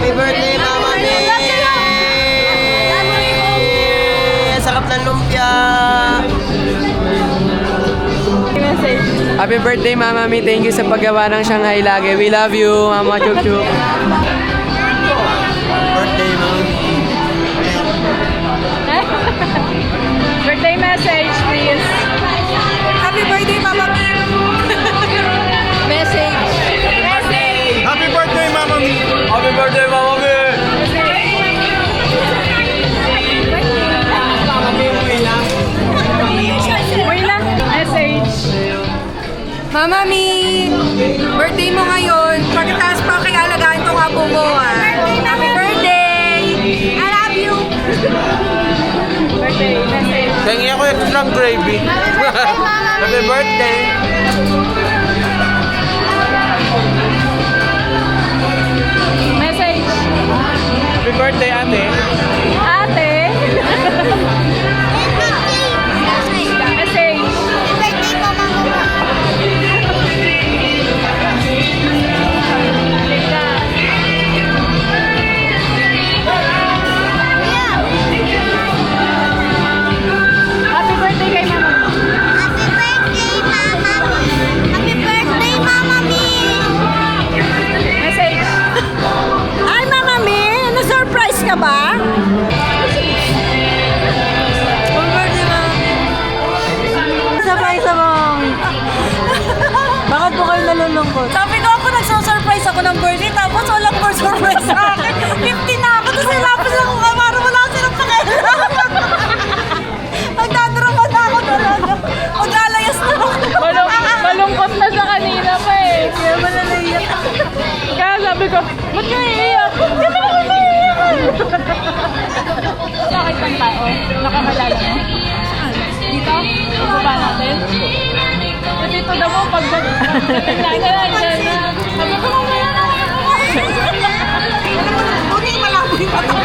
Happy birthday, Mama Mi! Sarap ng lumpia! Happy birthday, Mama Mi. Thank you sa paggawa ng Shanghai lagi. We love you, Mama Chup Chup. Birthday, Mama Mi. Birthday message, please. Happy birthday, Mama Mi! Message. Message. Happy birthday, Mama Mi! Happy birthday, Mama Mi. Wala. Message. Mama Mi! Birthday mo ngayon. Pagkatapos pa kay alagaan itong apo mo, ah. Happy birthday! I love you! Birthday message. Tingin ako extra gravy. Happy birthday! Message. Happy birthday, ate. Ate. Message. Happy birthday kay Mama. Message. Ay, Mama Mi! Na-surprise ka ba? Surprise mo. Bakit po kayo nalulungkot? Sabi ko ako nagsusurprise ako ng birthday tapos walang more surprise sa akin. 50 na ako tapos nilapos lang ako para wala silang pakialam. Magdadrama na ako talaga. Mag-alayas na ako. Malungkot na sa kanina pa eh. Kaya malalaiyak. Kaya sabi ko, ba't ka iiyak? Di ba naman naiiyak? Bakit pang tao? Nakakalala mo? Dito? Baba natin? So dito daw mo pag dating natin andyan na. Sabi ko mamaya na. Buti malabo yung mata.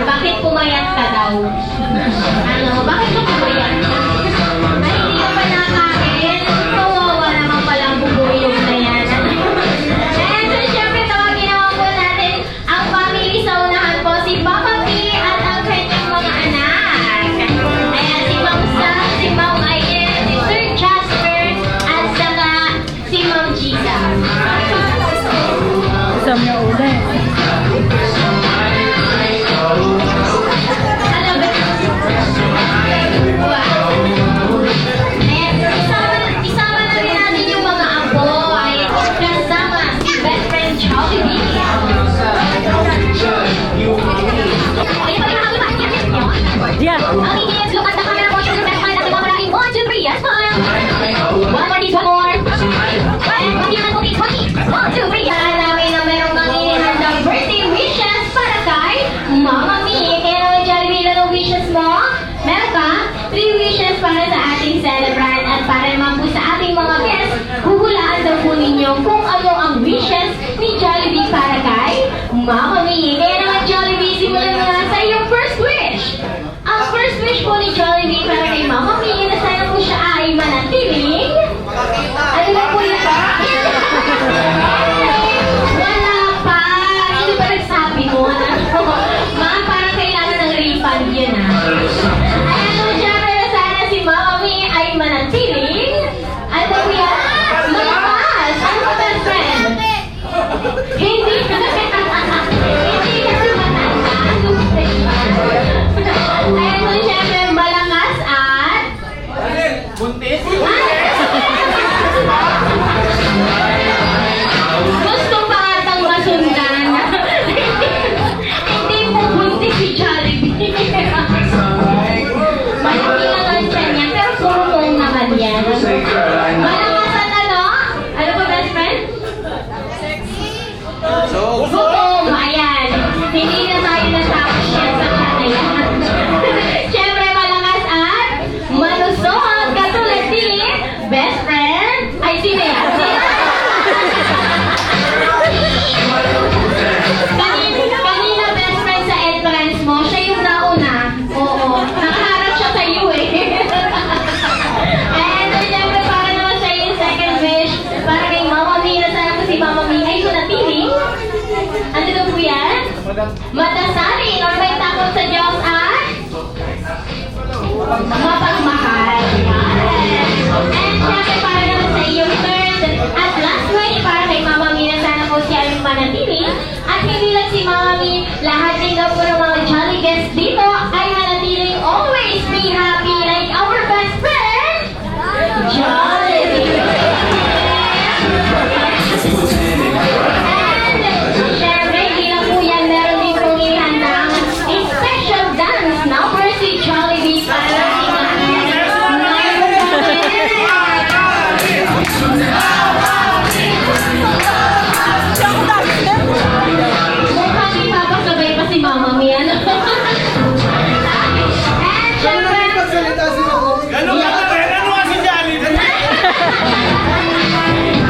Bakit pumayat ka daw? Ano? Bakit ka pumayat ka? Ay, hindi ka pa nakain? Kawawa naman palang bubuyog na yan. And so, syempre, tawagin naman po natin ang family sa unahan po, si Papa P at ang kanyang mga anak. Ayan, si Ma'am Sam, si Ma'am Ayen, si Sir Jasper, at saka si Ma'am Gisa. Sam niya ulit. Ano ba? Matasarin or may takot sa Diyos at mapagmahal. Yes. And syempre para naman sa iyong third at last wish para kay Mama Mi na sana po siya ay manatili. At hindi lang si Mama Mi, lahat din daw po ng mga jolly guests dito ay manatiling always be happy like our best friend, Jollibee. And syempre, hindi lang po yan, meron din pong ihandang a special dance number si Jollibee para sa mukhang ipapasabay pa si Mama Mi, ano? And syempre,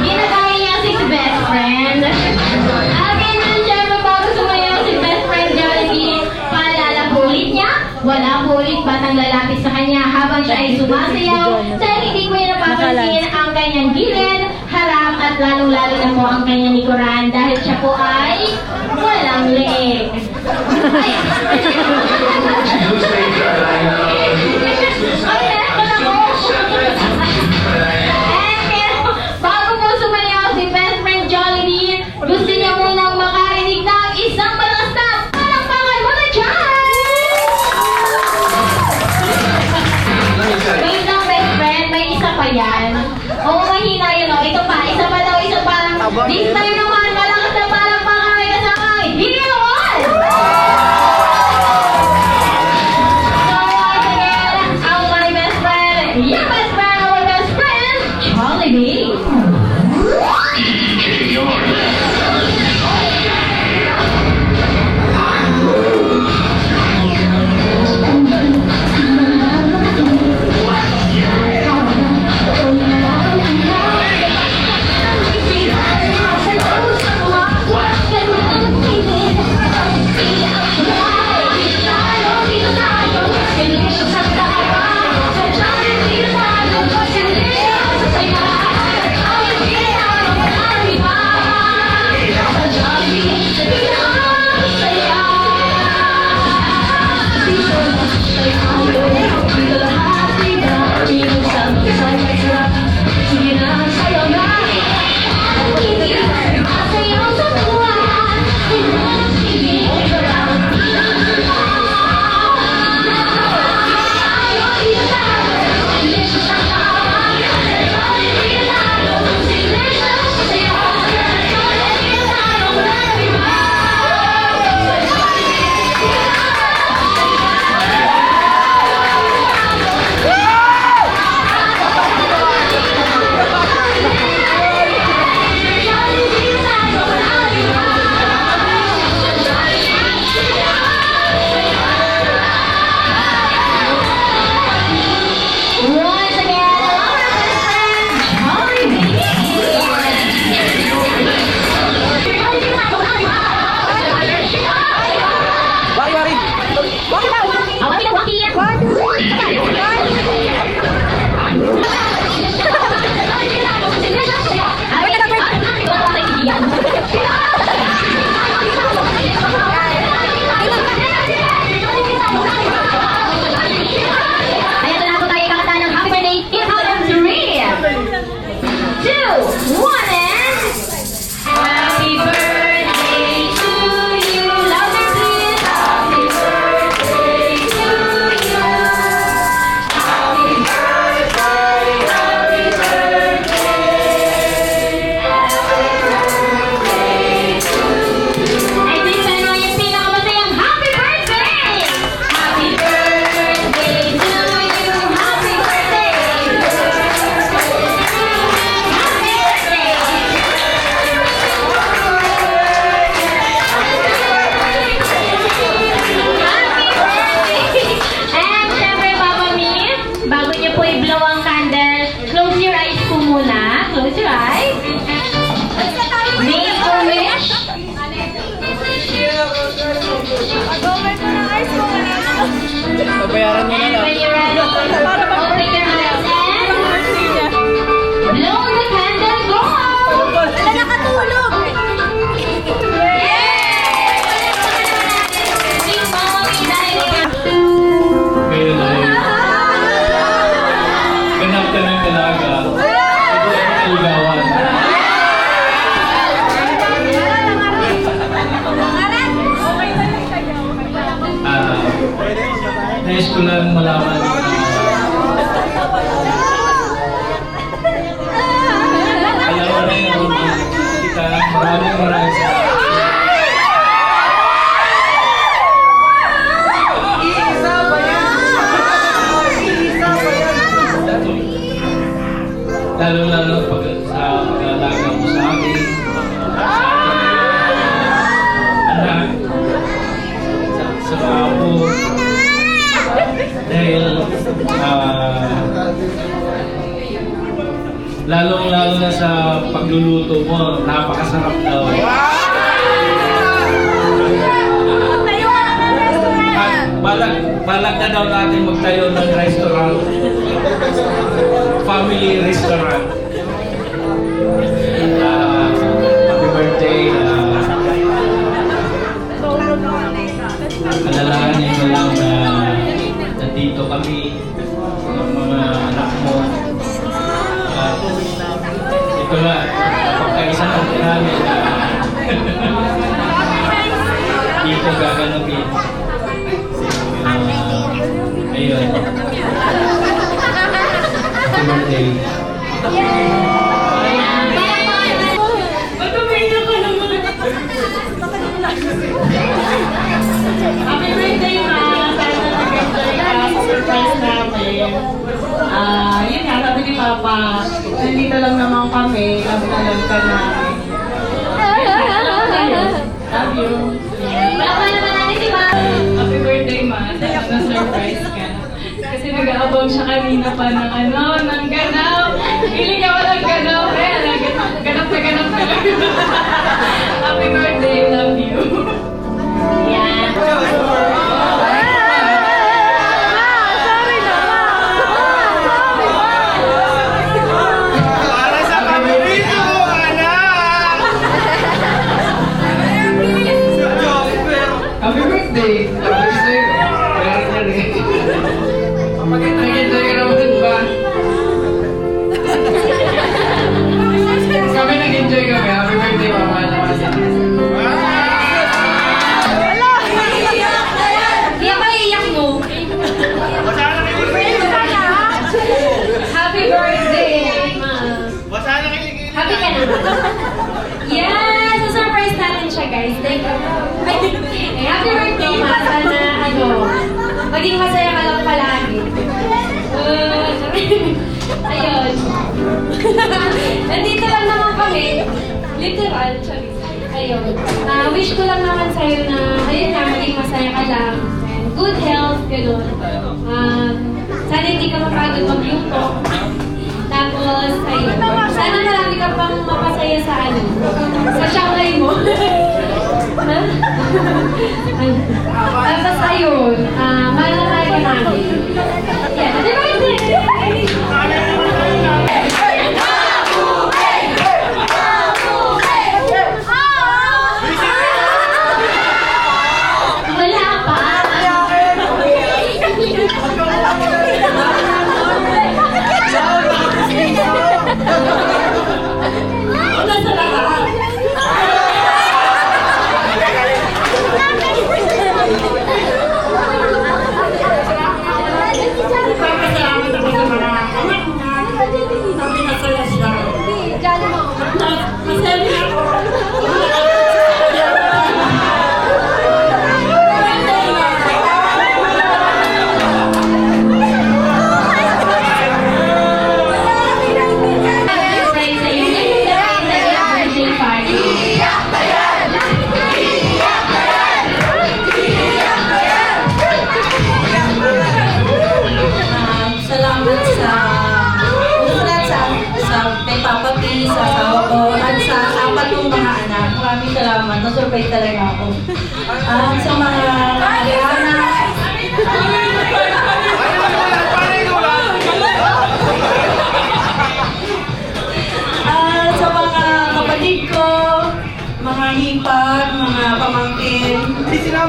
ginagaya niya si best friend. Again, and syempre, bago sumayaw si best friend Jollibee, paalala po ulit niya, wala po ulit batang lalapit sa kanya habang siya ay sumasayaw dahil hindi ko niya napapansin ang kanyang gilid, harap at lalong-lalo na po ang kanyang likuran dahil siya po ay walang leeg. Ay, meron ako. Pero bago po sumayaw si best friend Jollibee, gusto niya munang makarinig ng isang malakas na palakpakan mo na dyan! Wait lang best friend, may isa pa yan. Oo, mahina yun o. Ito pa, isa pa daw, isa pa lang. This time naman, malakas na palakpakan may kasama ang Hiyon! So once again, ang my best friend, your best friend, our best friend, Jollibee. Once again, our best friend, Ayan na po tayo kakanta ng happy birthday in count of 3, 2, 1, and happy birthday to you. Louder please. Happy birthday to you. Happy birthday, happy birthday. Happy birthday to you. Ay, please, ano yung pinakamasayang happy birthday? Happy birthday to you. Happy birthday. Happy birthday. And syempre, Papa Mi, bago niyo po i-blow ang candle, close your eyes po muna. Close your eyes. Make a wish. Babayaran mo na And lang. when you're ready, open your eyes and blow the candle. Go! Wala nakatulog! Yay! nais ko lang malaman na alam mo rin ako kita. Maraming salamat. Lalo pag sa pag-alaga mo sa akin, anak, sa mga apo, dahil lalong-lalo na sa pagluluto mo, napakasarap daw. At balag na daw natin magtayo ng restaurant. Family restaurant. Happy birthday. Alalahanin mo lang na nandito kami ng mga anak mo. Ito na, pagkaisa ng namin na dito gaganapin. Ayun. Happy birthday. Happy birthday, Ma! Sana nag-enjoy ka sa surprise namin. Yun nga, sabi ni Papa, nandito lang naman kami, love na love ka namin. Love you. Papa naman natin si Ma. Happy birthday, Ma. Sana na-surprise ka. Kasi nag-aabang siya kanina pa ng ng ganaw. Feeling niya walang ganaw. Ganap na ganap na lang. Happy birthday, love you. Yan. Para sa paborito, anak! Happy birthday! Happy birthday! Meron yan eh. Nag-enjoy ka naman ba? Kami nag-enjoy kami. Happy birthday, mama. Di ako iiyak mo. Happy birthday, Ma. Happy ka na? Yes! Surprise natin siya, guys. Thank you. Happy birthday, Ma. Sana, maging masaya ka lang palagi. Ayun. Nandito lang naman kami. Literal, sorry. Ayun. Wish ko lang naman sa'yo na, ayun nga, maging masaya ka lang. And good health, gano'n. Sana hindi ka mapagod magluto. Tapos, ayun. Sana marami ka pang mapasaya sa sa Shanghai mo. Ha? Tapos, ayun. Mahal na tayo namin. Yeah, di ba hindi? Wala pa. Nasa lahat. Papasalamat ako sa mga anak na sabi na saya siya. Masaya ako. Salamat sa kay Papa P, sa asawa ko, at sa apat kong mga anak. Maraming salamat. Na-surprise talaga ako. Sa mga anak, sa mga kapatid ko, mga hipag, mga pamangkin. Pinsan!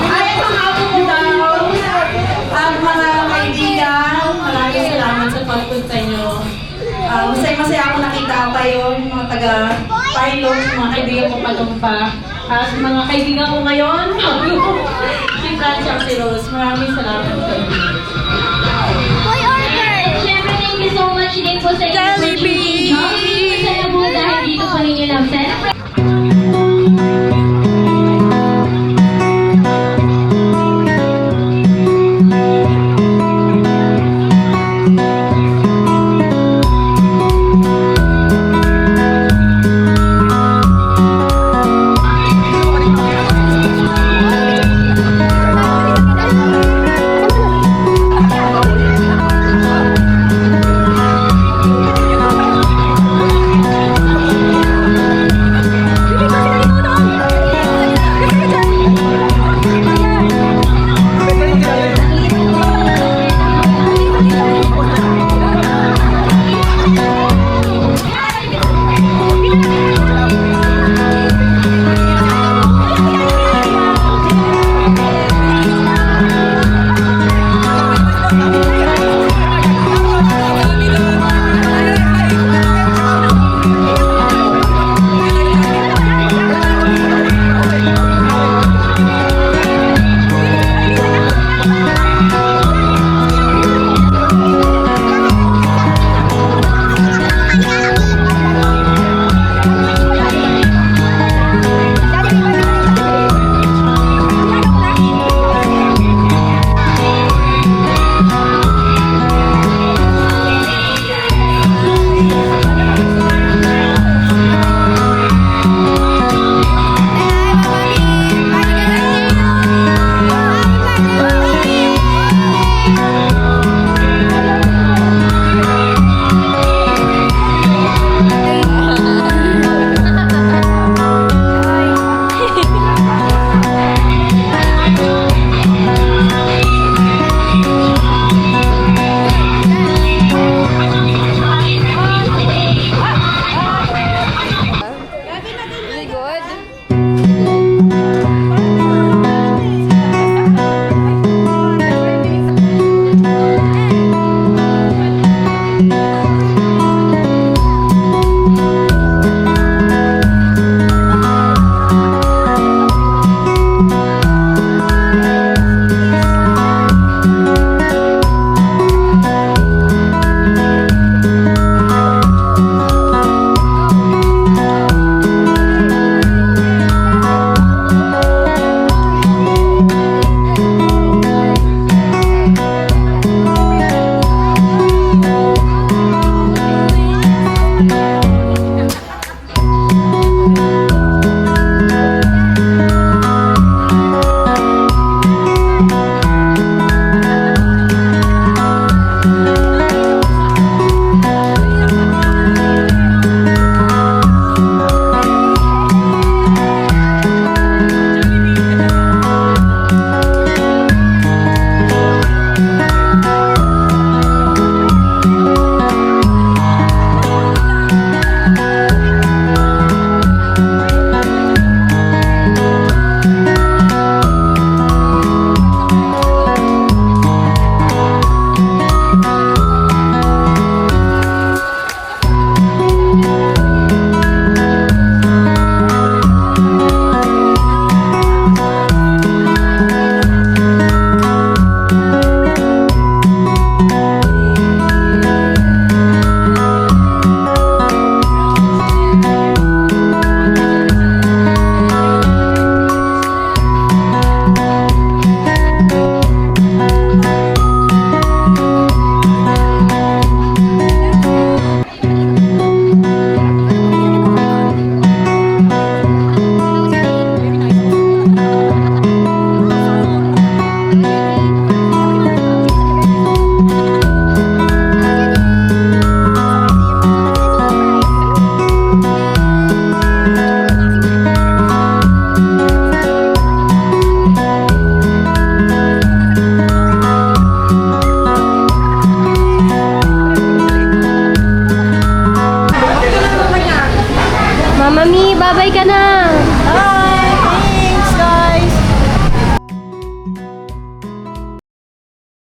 Ay, mga apo ko daw. Ang mga kaibigan, maraming salamat sa pagpunta nyo. Masaya masaya ako nakita kayo, yung mga taga Pilot, mga kaibigan ko palumpa. At mga kaibigan ko ngayon, si Francia at si Rose. Maraming salamat sa inyo. And syempre, thank you so much din po sa inyo. Jollibee! Masaya po dahil dito po ninyo na-celebrate.